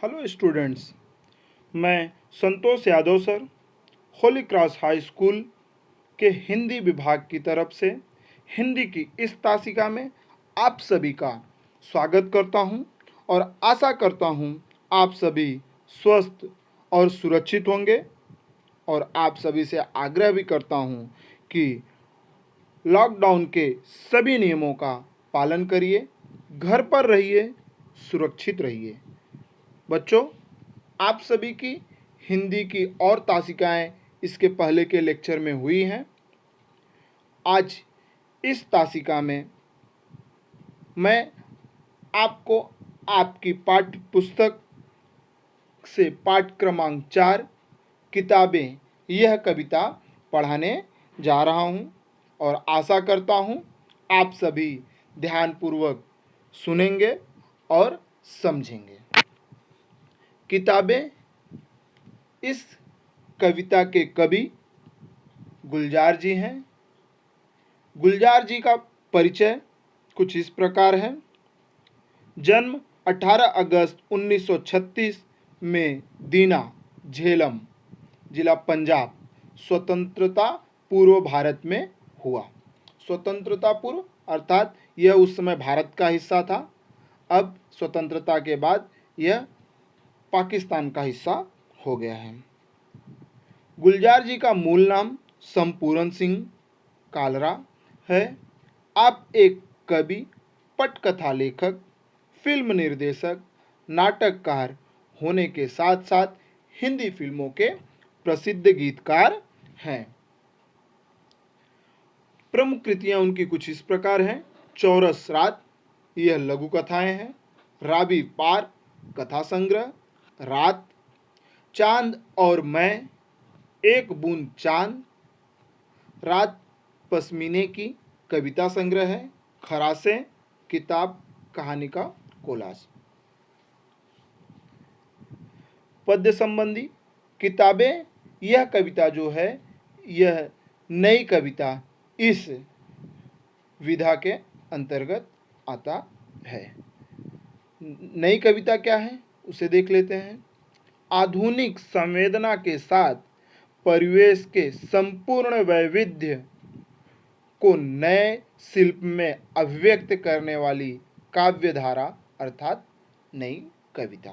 Hello students, मैं Santosh Yadav sir Holy Cross High School के हिंदी विभाग की तरफ से हिंदी की इस तासिका में आप सभी का स्वागत करता हूं और आशा करता हूं आप सभी स्वस्थ और सुरक्षित होंगे। और आप सभी से आग्रह भी करता हूं कि लॉकडाउन के सभी नियमों का पालन करिए, घर पर रहिए, सुरक्षित रहिए। बच्चों, आप सभी की हिंदी की और तासिकाएं इसके पहले के लेक्चर में हुई हैं। आज इस तासिका में मैं आपको आपकी पाठ्य पुस्तक से पाठ क्रमांक 4 किताबें यह कविता पढ़ाने जा रहा हूं और आशा करता हूं आप सभी ध्यानपूर्वक सुनेंगे और समझेंगे। किताबें इस कविता के कवि गुलजार जी हैं। गुलजार जी का परिचय कुछ इस प्रकार है। जन्म 18 अगस्त 1936 में दीना, झेलम, जिला पंजाब, स्वतंत्रता पूर्व भारत में हुआ। स्वतंत्रता पूर्व अर्थात यह उस समय भारत का हिस्सा था। अब स्वतंत्रता के बाद यह पाकिस्तान का हिस्सा हो गया है। गुलजार जी का मूल नाम संपूर्ण सिंह कालरा है। आप एक कवि, पटकथा लेखक, फिल्म निर्देशक, नाटककार होने के साथ साथ हिंदी फिल्मों के प्रसिद्ध गीतकार हैं। प्रमुख कृतियां उनकी कुछ इस प्रकार हैं। चौरस रात, यह लघु कथाएं हैं। राबी पार, कथा संग्रह। रात, चांद और मैं, एक बूंद चांद, रात पश्मीने की, कविता संग्रह है। खरासे, किताब कहानी का कोलाज। पद्य संबंधी किताबें, यह कविता जो है यह नई कविता इस विधा के अंतर्गत आता है। नई कविता क्या है उसे देख लेते हैं। आधुनिक संवेदना के साथ परिवेश के संपूर्ण वैविध्य को नए शिल्प में अभिव्यक्त करने वाली काव्यधारा अर्थात नई कविता।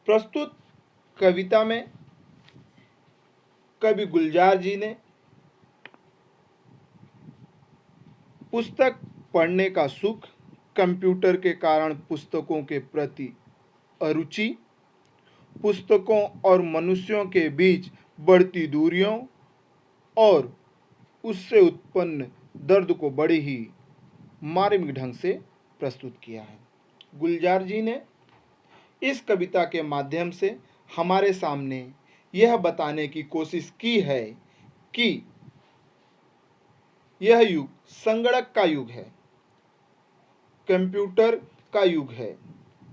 प्रस्तुत कविता में कवि गुलजार जी ने पुस्तक पढ़ने का सुख, कंप्यूटर के कारण पुस्तकों के प्रति अरुचि, पुस्तकों और मनुष्यों के बीच बढ़ती दूरियों और उससे उत्पन्न दर्द को बड़े ही मार्मिक ढंग से प्रस्तुत किया है। गुलजार जी ने इस कविता के माध्यम से हमारे सामने यह बताने की कोशिश की है कि यह युग संगणक का युग है, कंप्यूटर का युग है।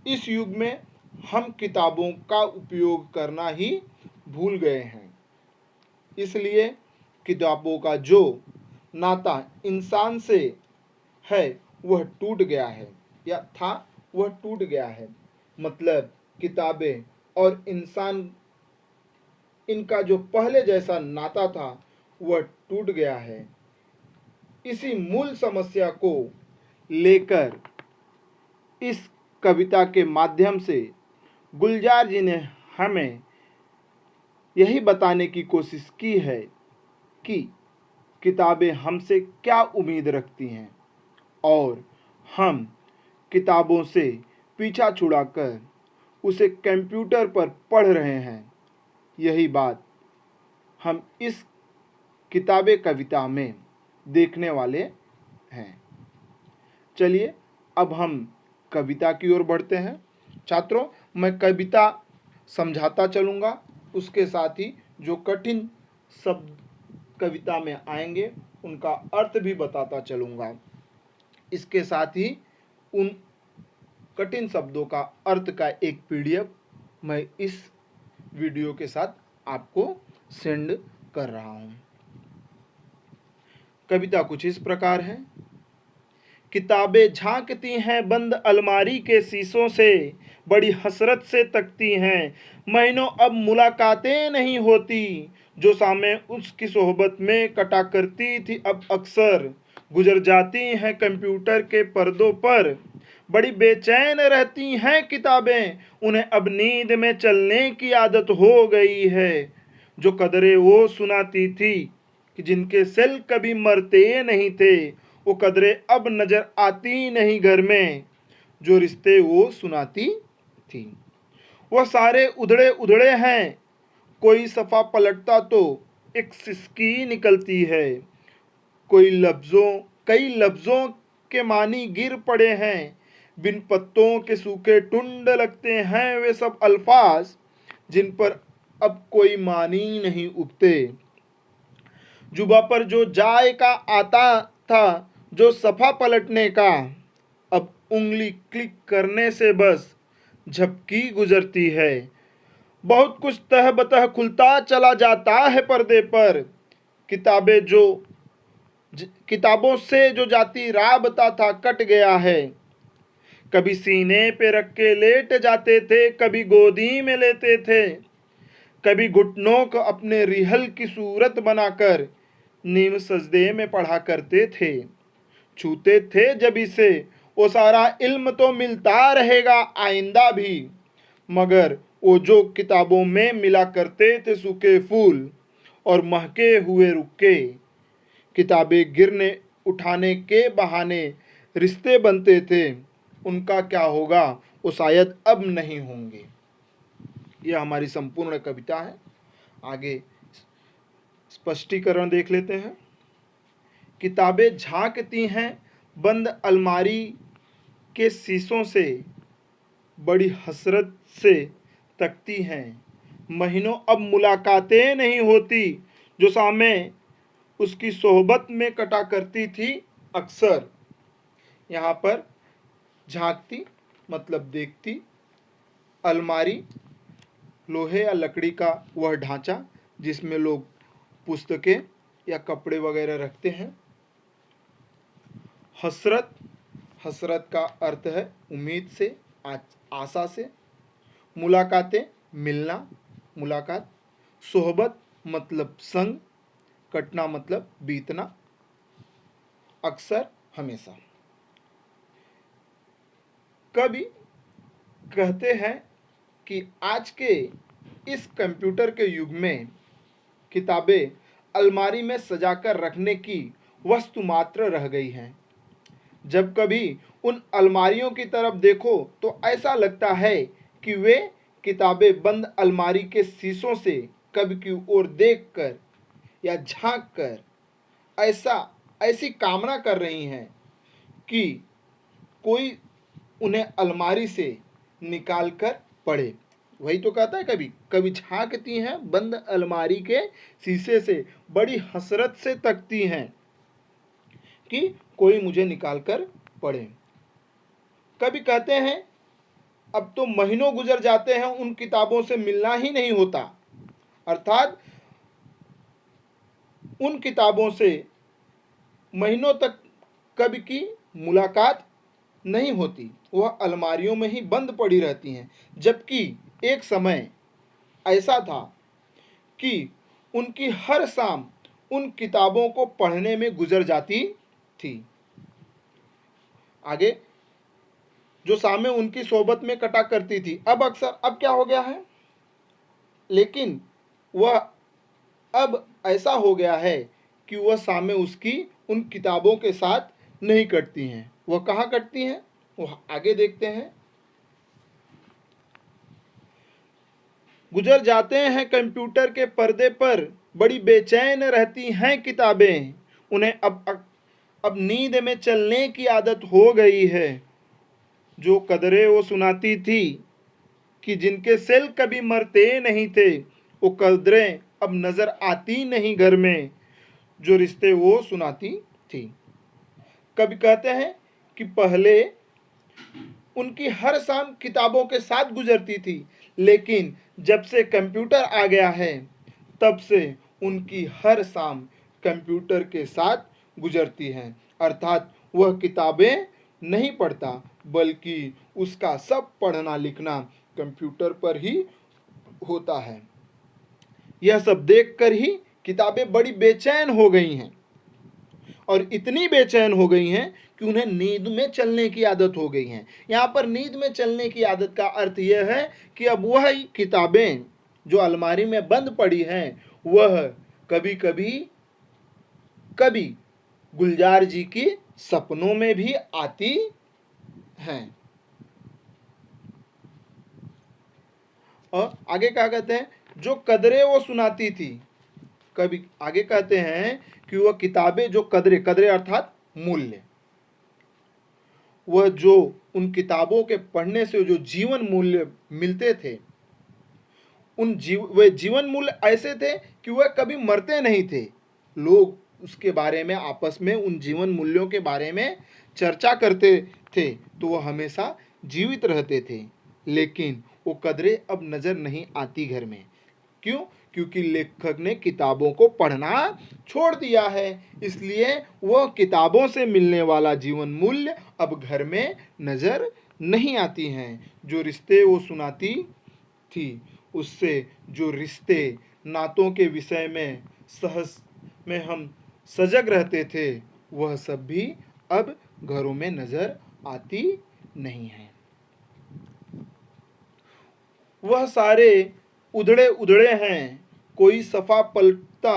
इस युग में हम किताबों का उपयोग करना ही भूल गए हैं। इसलिए किताबों का जो नाता इंसान से है वह टूट गया है या था वह टूट गया है। मतलब किताबें और इंसान, इनका जो पहले जैसा नाता था वह टूट गया है। इसी मूल समस्या को लेकर इस कविता के माध्यम से गुलजार जी ने हमें यही बताने की कोशिश की है कि किताबें हमसे क्या उम्मीद रखती हैं और हम किताबों से पीछा छुड़ाकर उसे कंप्यूटर पर पढ़ रहे हैं। यही बात हम इस किताबें कविता में देखने वाले हैं। चलिए अब हम कविता की ओर बढ़ते हैं। छात्रों, मैं कविता समझाता चलूँगा, उसके साथ ही जो कठिन शब्द कविता में आएंगे उनका अर्थ भी बताता चलूँगा। इसके साथ ही उन कठिन शब्दों का अर्थ का एक PDF मैं इस वीडियो के साथ आपको सेंड कर रहा हूँ। कविता कुछ इस प्रकार है। किताबें झांकती हैं बंद अलमारी के शीशों से, बड़ी हसरत से तकती हैं। महीनों अब मुलाकातें नहीं होती, जो सामे उसकी सोहबत में कटा करती थी अब अक्सर गुजर जाती हैं कंप्यूटर के पर्दों पर। बड़ी बेचैन रहती हैं किताबें, उन्हें अब नींद में चलने की आदत हो गई है। जो कदरें वो सुनाती थी कि जिनके सेल कभी मरते नहीं थे, वो कदरें अब नजर आती नहीं घर में, जो रिश्ते वो सुनाती थी। वह सारे उधड़े उधड़े हैं, कोई सफ़ा पलटता तो एक सिसकी निकलती है। कई लफ्ज़ों के मानी गिर पड़े हैं, बिन पत्तों के सूखे टुंड लगते हैं वे सब अल्फाज, जिन पर अब कोई मानी नहीं उगते। जुबा पर जो जायका आता था, जो सफ़ा पलटने का, अब उंगली क्लिक करने से बस झपकी गुजरती है। बहुत कुछ तह बतह खुलता चला जाता है पर्दे पर। किताबों से जो जाती राबता था कट गया है। कभी सीने पे रख के लेट जाते थे, कभी गोदी में लेते थे, कभी घुटनों को अपने रिहल की सूरत बनाकर नीम सजदे में पढ़ा करते थे। छूते थे जब इसे वो सारा इल्म तो मिलता रहेगा आइंदा भी, मगर वो जो किताबों में मिला करते थे सूखे फूल और महके हुए रुक्के, किताबें गिरने उठाने के बहाने रिश्ते बनते थे, उनका क्या होगा वो शायद अब नहीं होंगे। यह हमारी संपूर्ण कविता है। आगे स्पष्टीकरण देख लेते हैं। किताबें झांकती हैं बंद अलमारी के शीशों से, बड़ी हसरत से तकती हैं। महीनों अब मुलाकातें नहीं होती, जो सामे उसकी सोहबत में कटा करती थी अक्सर। यहाँ पर झांकती मतलब देखती, अलमारी लोहे या लकड़ी का वह ढांचा जिसमें लोग पुस्तकें या कपड़े वगैरह रखते हैं। हसरत का अर्थ है उम्मीद से, आशा से। मुलाकातें मिलना, मुलाकात। सोहबत मतलब संग, कटना मतलब बीतना, अक्सर हमेशा। कभी कहते हैं कि आज के इस कंप्यूटर के युग में किताबें अलमारी में सजाकर रखने की वस्तु मात्र रह गई हैं। जब कभी उन अलमारियों की तरफ देखो तो ऐसा लगता है कि वे किताबें बंद अलमारी के शीशों से कभी की ओर देखकर या झांककर ऐसी कामना कर रही हैं कि कोई उन्हें अलमारी से निकाल कर पढ़े। वही तो कहता है, कभी कभी झांकती हैं बंद अलमारी के शीशे से, बड़ी हसरत से तकती हैं कि कोई मुझे निकाल कर पढ़े। कभी कहते हैं अब तो महीनों गुजर जाते हैं उन किताबों से मिलना ही नहीं होता, अर्थात उन किताबों से महीनों तक कभी की मुलाकात नहीं होती, वह अलमारियों में ही बंद पड़ी रहती हैं। जबकि एक समय ऐसा था कि उनकी हर शाम उन किताबों को पढ़ने में गुजर जाती थी। आगे, जो शामें उनकी सोबत में कटा करती थी, अब क्या हो गया है, लेकिन वह अब ऐसा हो गया है कि वह शामें उसकी उन किताबों के साथ नहीं कटती हैं। वह कहाँ कटती हैं, वह आगे देखते हैं। गुजर जाते हैं कंप्यूटर के पर्दे पर, बड़ी बेचैन रहती हैं किताबें, उन्हें अब नींद में चलने की आदत हो गई है। जो कदरें वो सुनाती थी कि जिनके सेल कभी मरते नहीं थे, वो कदरें अब नजर आती नहीं घर में, जो रिश्ते वो सुनाती थी। कभी कहते हैं कि पहले उनकी हर शाम किताबों के साथ गुजरती थी, लेकिन जब से कंप्यूटर आ गया है तब से उनकी हर शाम कंप्यूटर के साथ गुजरती है। अर्थात वह किताबें नहीं पढ़ता, बल्कि उसका सब पढ़ना लिखना कंप्यूटर पर ही होता है। यह सब देखकर ही किताबें बड़ी बेचैन हो गई हैं, और इतनी बेचैन हो गई हैं कि उन्हें नींद में चलने की आदत हो गई है। यहाँ पर नींद में चलने की आदत का अर्थ यह है कि अब वह किताबें जो अलमारी में बंद पड़ी हैं वह कभी कभी कभी गुलजार जी की सपनों में भी आती हैं। और आगे क्या कहते हैं, जो कदरें वो सुनाती थी, कभी आगे कहते हैं कि वह किताबें जो कदरें, कदरें अर्थात मूल्य, वह जो उन किताबों के पढ़ने से जो जीवन मूल्य मिलते थे, वे जीवन मूल्य ऐसे थे कि वह कभी मरते नहीं थे। लोग उसके बारे में आपस में उन जीवन मूल्यों के बारे में चर्चा करते थे तो वह हमेशा जीवित रहते थे। लेकिन वो कदरें अब नजर नहीं आती घर में। क्यों? क्योंकि लेखक ने किताबों को पढ़ना छोड़ दिया है, इसलिए वह किताबों से मिलने वाला जीवन मूल्य अब घर में नजर नहीं आती हैं। जो रिश्ते वो सुनाती थी, उससे जो रिश्ते नातों के विषय में सहज में हम सजग रहते थे, वह सब भी अब घरों में नजर आती नहीं है। वह सारे उधड़े उधड़े हैं, कोई सफा पलटता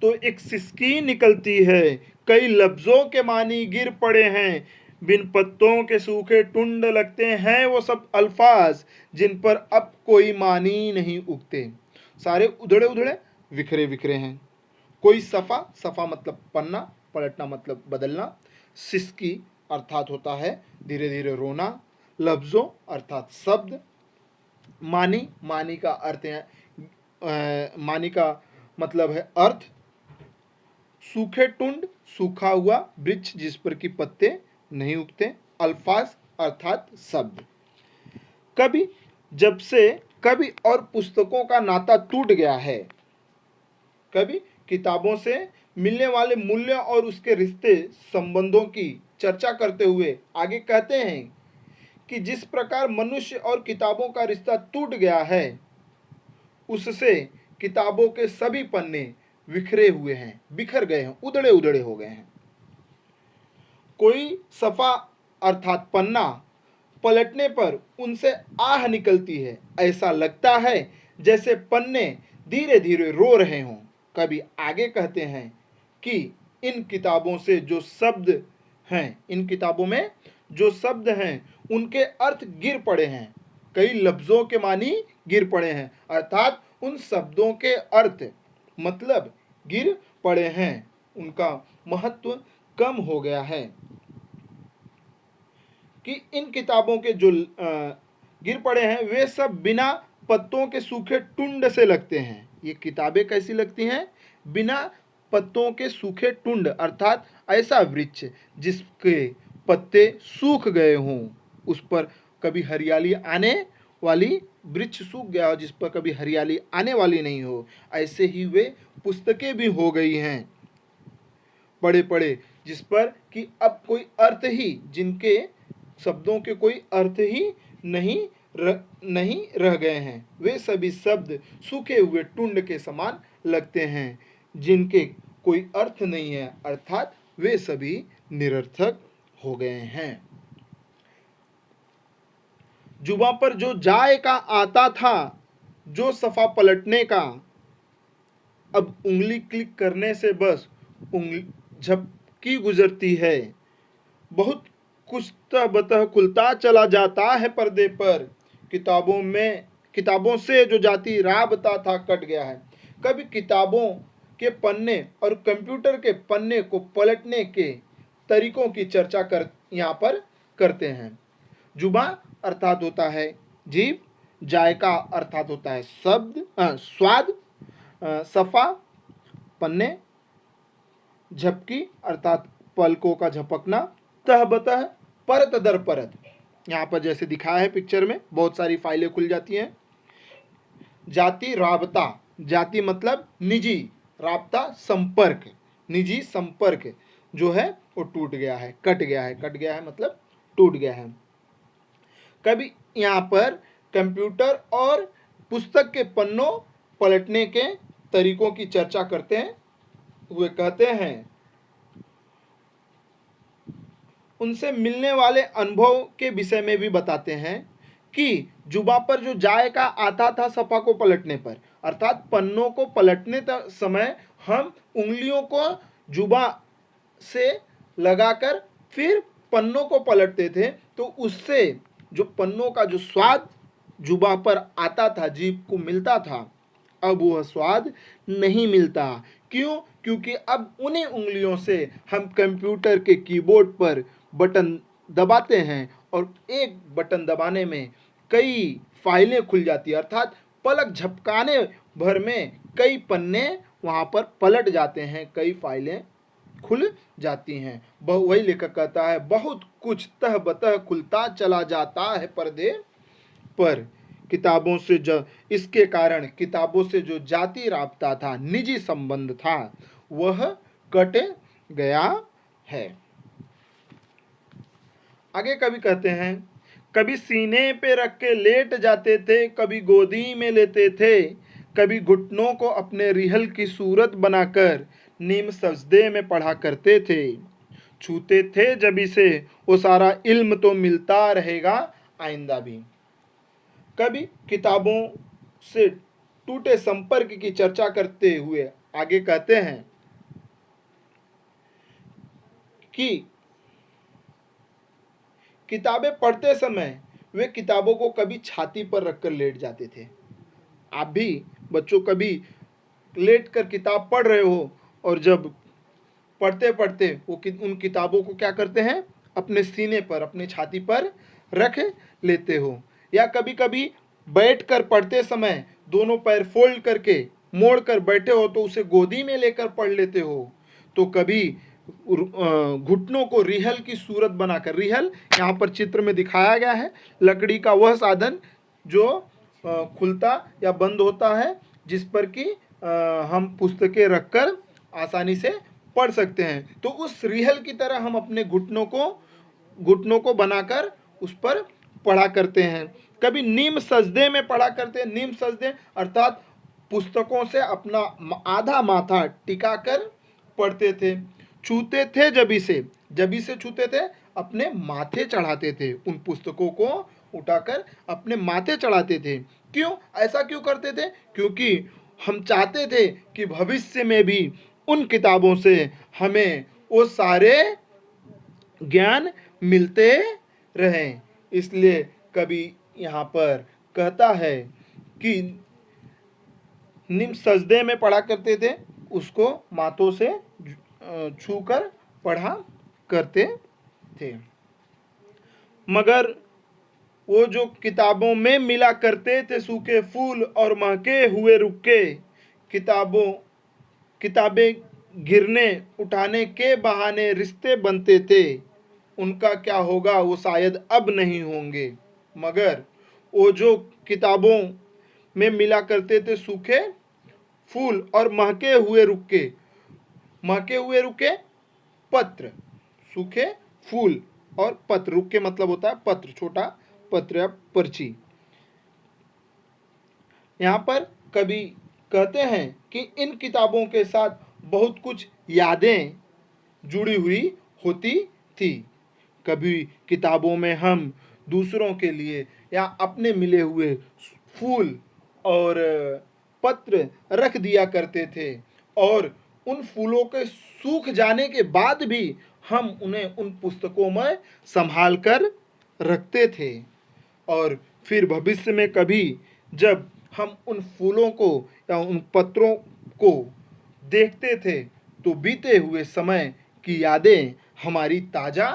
तो एक सिसकी निकलती है, कई लफ्जों के मानी गिर पड़े हैं, बिन पत्तों के सूखे टुंड लगते हैं वो सब अल्फाज जिन पर अब कोई मानी नहीं उगते। सारे उधड़े उधड़े बिखरे बिखरे हैं। कोई सफा, सफा मतलब पन्ना, पलटना मतलब बदलना, सिसकी अर्थात होता है धीरे धीरे रोना, लफ्जों अर्थात शब्द, मानी, मानी का अर्थ है मानी का मतलब है अर्थ, सूखे टुंड सूखा हुआ वृक्ष जिस पर कि पत्ते नहीं उगते, अल्फाज अर्थात शब्द। कभी जब से कभी और पुस्तकों का नाता टूट गया है, कभी किताबों से मिलने वाले मूल्य और उसके रिश्ते संबंधों की चर्चा करते हुए आगे कहते हैं कि जिस प्रकार मनुष्य और किताबों का रिश्ता टूट गया है, उससे किताबों के सभी पन्ने बिखरे हुए हैं, बिखर गए हैं, उधड़े उधड़े हो गए हैं। कोई सफा अर्थात पन्ना पलटने पर उनसे आह निकलती है, ऐसा लगता है जैसे पन्ने धीरे धीरे रो रहे हों। कभी आगे कहते हैं कि इन किताबों से जो शब्द हैं, इन किताबों में जो शब्द हैं उनके अर्थ गिर पड़े हैं, कई लफ्जों के मानी गिर पड़े हैं, अर्थात उन शब्दों के अर्थ मतलब गिर पड़े हैं, उनका महत्व कम हो गया है। कि इन किताबों के जो गिर पड़े हैं वे सब बिना पत्तों के सूखे टुंड से लगते हैं। ये किताबें कैसी लगती हैं? बिना पत्तों के सूखे टुंड अर्थात ऐसा वृक्ष जिसके पत्ते सूख गए हों, उस पर कभी हरियाली आने वाली, वृक्ष सूख गया हो जिस पर कभी हरियाली आने वाली नहीं हो, ऐसे ही वे पुस्तकें भी हो गई हैं पढ़े पढ़े, जिस पर कि अब कोई अर्थ ही, जिनके शब्दों के कोई अर्थ ही नहीं रह गए हैं। वे सभी शब्द सूखे हुए टुंड के समान लगते हैं जिनके कोई अर्थ नहीं है, अर्थात वे सभी निरर्थक हो गए हैं। जुबां पर जो जाए का आता था, जो सफा पलटने का, अब उंगली क्लिक करने से बस उंगली झपकी गुजरती है। बहुत कुछ बतह खुलता चला जाता है पर्दे पर, किताबों से जो जाती राबता था कट गया है। कभी किताबों के पन्ने और कंप्यूटर के पन्ने को पलटने के तरीकों की चर्चा यहाँ पर करते हैं। जुबां अर्थात होता है जीभ, जायका अर्थात होता है स्वाद, सफा पन्ने, झपकी अर्थात पलकों का झपकना, तहबतह परत दर परत, यहाँ पर जैसे दिखाया है पिक्चर में बहुत सारी फाइलें खुल जाती हैं। जाति राबता, जाति मतलब निजी, राबता संपर्क, निजी संपर्क जो है वो टूट गया है, कट गया है, कट गया है मतलब टूट गया है। कभी यहाँ पर कंप्यूटर और पुस्तक के पन्नों पलटने के तरीकों की चर्चा करते हुए कहते हैं, उनसे मिलने वाले अनुभव के विषय में भी बताते हैं कि जुबा पर जो जायका आता था सफ़ा को पलटने पर, अर्थात पन्नों को पलटने समय हम उंगलियों को जुबा से लगाकर फिर पन्नों को पलटते थे, तो उससे जो पन्नों का जो स्वाद जुबा पर आता था, जीभ को मिलता था, अब वह स्वाद नहीं मिलता। क्यों? क्योंकि अब उन्हीं उंगलियों से हम कंप्यूटर के कीबोर्ड पर बटन दबाते हैं और एक बटन दबाने में कई फाइलें खुल जाती है, अर्थात पलक झपकाने भर में कई पन्ने वहाँ पर पलट जाते हैं, कई फाइलें खुल जाती हैं। वही लेखक कहता है, बहुत कुछ तह बतह खुलता चला जाता है पर्दे पर। किताबों से जो इसके कारण किताबों से जो जाति राबता था, निजी संबंध था, वह कट गया है। आगे कवि कहते हैं, कभी सीने पे रख के लेट जाते थे, कभी गोदी में लेते थे, कभी घुटनों को अपने रिहल की सूरत बनाकर नीम सजदे में पढ़ा करते थे। छूते थे जबी से वो सारा इल्म तो मिलता रहेगा आइंदा भी। कभी किताबों से टूटे संपर्क की चर्चा करते हुए आगे कहते हैं कि किताबें पढ़ते समय वे किताबों को कभी छाती पर रखकर लेट जाते थे। आप भी बच्चों कभी लेट कर किताब पढ़ रहे हो और जब पढ़ते पढ़ते वो उन किताबों को क्या करते हैं, अपने सीने पर, अपने छाती पर रख लेते हो। या कभी कभी बैठ कर पढ़ते समय दोनों पैर फोल्ड करके मोड़ कर बैठे हो तो उसे गोदी में लेकर पढ़ लेते हो। तो कभी घुटनों को रिहल की सूरत बनाकर, रिहल यहाँ पर चित्र में दिखाया गया है, लकड़ी का वह साधन जो खुलता या बंद होता है, जिस पर कि हम पुस्तकें रखकर आसानी से पढ़ सकते हैं। तो उस रिहल की तरह हम अपने घुटनों को बनाकर उस पर पढ़ा करते हैं। कभी नीम सजदे में पढ़ा करते हैं। नीम सजदे अर्थात पुस्तकों से अपना आधा माथा टिकाकर पढ़ते थे। छूते थे जबी से छूते थे, अपने माथे चढ़ाते थे, उन पुस्तकों को उठाकर अपने माथे चढ़ाते थे। क्यों ऐसा क्यों करते थे? क्योंकि हम चाहते थे कि भविष्य में भी उन किताबों से हमें वो सारे ज्ञान मिलते रहें। इसलिए कभी यहाँ पर कहता है कि निम सजदे में पढ़ा करते थे, उसको माथों से छूकर पढ़ा करते थे। मगर वो जो किताबों में मिला करते थे सूखे फूल और महके हुए रुक्के, किताबें गिरने उठाने के बहाने रिश्ते बनते थे, उनका क्या होगा वो शायद अब नहीं होंगे। मगर वो जो किताबों में मिला करते थे सूखे फूल और महके हुए रुके पत्र, सूखे फूल और पत्र, रुके मतलब होता है पत्र, छोटा पत्र या पर्ची। यहाँ पर कवि कहते हैं कि इन किताबों के साथ बहुत कुछ यादें जुड़ी हुई होती थी। कभी किताबों में हम दूसरों के लिए या अपने मिले हुए फूल और पत्र रख दिया करते थे, और उन फूलों के सूख जाने के बाद भी हम उन्हें उन पुस्तकों में संभाल कर रखते थे। और फिर भविष्य में कभी जब हम उन फूलों को या उन पत्रों को देखते थे तो बीते हुए समय की यादें हमारी ताज़ा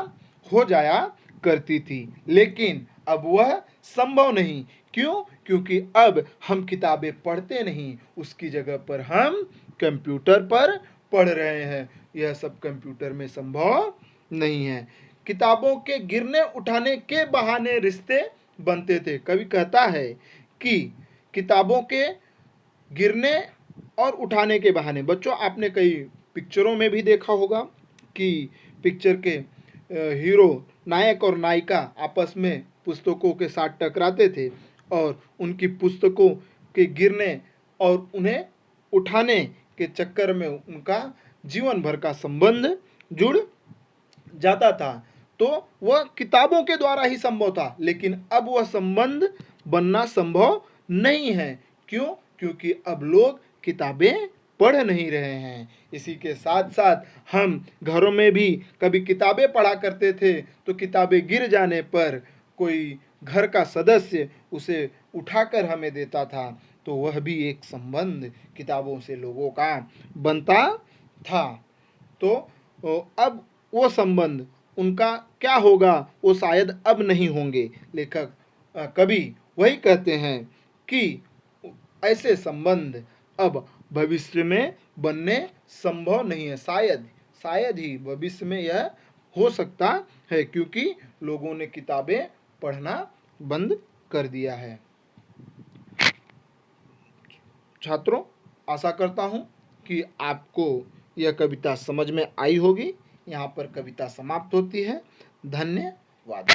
हो जाया करती थी। लेकिन अब वह संभव नहीं। क्यों? क्योंकि अब हम किताबें पढ़ते नहीं, उसकी जगह पर हम कंप्यूटर पर पढ़ रहे हैं। यह सब कंप्यूटर में संभव नहीं है। किताबों के गिरने उठाने के बहाने रिश्ते बनते थे। कवि कहता है कि किताबों के गिरने और उठाने के बहाने, बच्चों आपने कई पिक्चरों में भी देखा होगा कि पिक्चर के हीरो, नायक और नायिका आपस में पुस्तकों के साथ टकराते थे और उनकी पुस्तकों के गिरने और उन्हें उठाने के चक्कर में उनका जीवन भर का संबंध जुड़ जाता था। तो वह किताबों के द्वारा ही संभव था, लेकिन अब वह संबंध बनना संभव नहीं है। क्यों? क्योंकि अब लोग किताबें पढ़ नहीं रहे हैं। इसी के साथ साथ हम घरों में भी कभी किताबें पढ़ा करते थे, तो किताबें गिर जाने पर कोई घर का सदस्य उसे उठाकर हमें देता था, तो वह भी एक संबंध किताबों से लोगों का बनता था। तो अब वो संबंध उनका क्या होगा, वो शायद अब नहीं होंगे। लेखक कवि वही कहते हैं कि ऐसे संबंध अब भविष्य में बनने संभव नहीं है। शायद ही भविष्य में यह हो सकता है, क्योंकि लोगों ने किताबें पढ़ना बंद कर दिया है। छात्रों, आशा करता हूँ कि आपको यह कविता समझ में आई होगी। यहाँ पर कविता समाप्त होती है। धन्यवाद।